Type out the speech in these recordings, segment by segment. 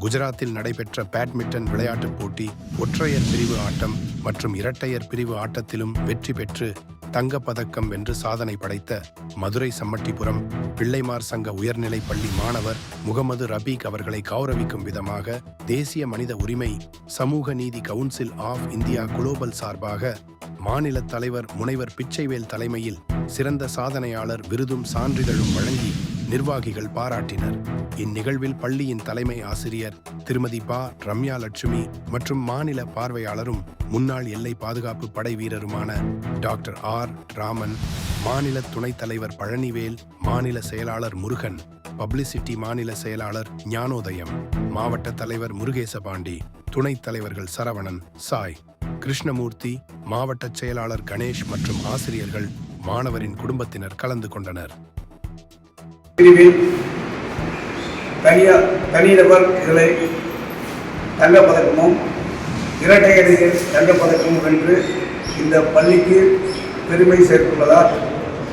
குஜராத்தில் நடைபெற்ற பேட்மிண்டன் விளையாட்டுப் போட்டி ஒற்றையர் பிரிவு ஆட்டம் மற்றும் இரட்டையர் பிரிவு ஆட்டத்திலும் வெற்றி பெற்று தங்கப்பதக்கம் வென்று சாதனை படைத்த மதுரை சம்மட்டிபுரம் பிள்ளைமார் சங்க உயர்நிலைப் பள்ளி மாணவர் முகமது ரபீக் அவர்களை கௌரவிக்கும் விதமாக தேசிய மனித உரிமை சமூக நீதி கவுன்சில் ஆஃப் இந்தியா குளோபல் சார்பாக மாநில தலைவர் முனைவர் பிச்சைவேல் தலைமையில் சிறந்த சாதனையாளர் விருதும் சான்றிதழும் வழங்கி நிர்வாகிகள் பாராட்டினர். இந்நிகழ்வில் பள்ளியின் தலைமை ஆசிரியர் திருமதி பா ரம்யா லட்சுமி மற்றும் மாநில பார்வையாளரும் முன்னாள் எல்லை பாதுகாப்பு படை வீரருமான டாக்டர் ஆர் ராமன், மாநில துணைத் தலைவர் பழனிவேல், மாநில செயலாளர் முருகன், பப்ளிசிட்டி மாநில செயலாளர் ஞானோதயம், மாவட்ட தலைவர் முருகேசபாண்டி, துணைத் தலைவர்கள் சரவணன், சாய், கிருஷ்ணமூர்த்தி, மாவட்ட செயலாளர் கணேஷ் மற்றும் ஆசிரியர்கள், மாணவரின் குடும்பத்தினர் கலந்து கொண்டனர். பிரிவில் தனிநபர் இதில் தங்கப்பதக்கமும் இரட்டையரில் தங்கப்பதக்கமும் வென்று இந்த பள்ளிக்கு பெருமை சேர்த்துள்ளதால்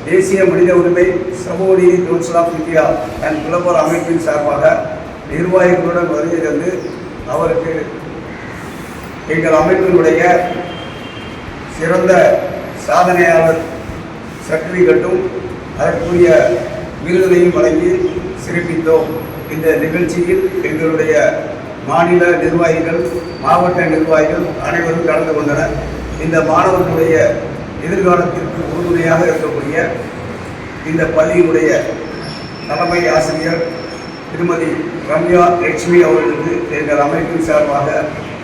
தேசிய மனித உரிமை சமூக நீதி council of India and global அமைப்பின் சார்பாக நிர்வாகிகளுடன் வருகை தந்து அவருக்கு எங்கள் அமைப்பினுடைய சிறந்த சாதனையாளர் சர்டிஃபிகேட்டும் அதற்குரிய விருதுகளையும் வழங்கி சிறப்பித்தோம். இந்த நிகழ்ச்சியில் எங்களுடைய மாநில நிர்வாகிகள், மாவட்ட நிர்வாகிகள் அனைவரும் கலந்து கொண்டனர். இந்த மாணவர்களுடைய எதிர்காலத்திற்கு உறுதுணையாக இருக்கக்கூடிய இந்த பள்ளியினுடைய தலைமை ஆசிரியர் திருமதி ரம்யா லட்சுமி அவர்களுக்கு எங்கள் அமைப்பின் சார்பாக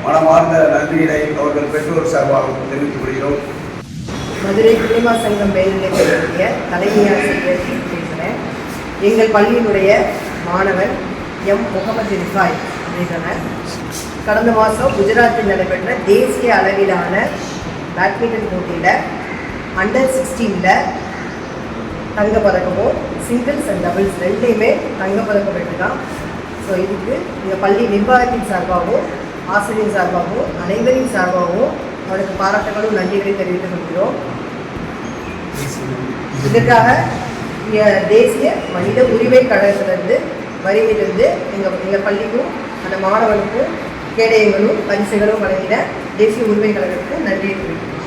மனமார்ந்த நன்றியினை அவர்கள் பெற்றோர் சார்பாக தெரிவித்துக் கொள்கிறோம். மதுரை பிள்ளைமார் சங்கம் மேல்நிலைப்பள்ளிய தலைமை ஆசிரியர் பேசுகிறேன். எங்கள் பள்ளியினுடைய மாணவர் எம் முகமது ரிஃபாய் அப்படின்றனர் கடந்த மாதம் குஜராத்தில் நடைபெற்ற தேசிய அளவிலான பேட்மிண்டன் போட்டியில் அண்டர் 16 தங்கப்பதக்கமும் சிங்கிள்ஸ் அண்ட் டபுள்ஸ் ரெண்டையுமே தங்கப்பதக்கம் பெற்றுதான். ஸோ இதுக்கு எங்கள் பள்ளி நிர்வாகத்தின் சார்பாகவும் ஆசிரியர் சார்பாகவும் அனைவரின் சார்பாகவும் அவனுக்கு பாராட்டுகளும் நன்றிகளை தெரிவித்துக் கொள்கிறோம். இதற்காக தேசிய மனித உரிமை கழகத்திலிருந்து வருகையிலிருந்து எங்கள் பள்ளிக்கும் அந்த மாணவனுக்கும் கேடயங்களும் பரிசுகளும் வழங்கின தேசிய உரிமை கழகத்துக்கு நன்றியை தெரிவிக்கிறோம்.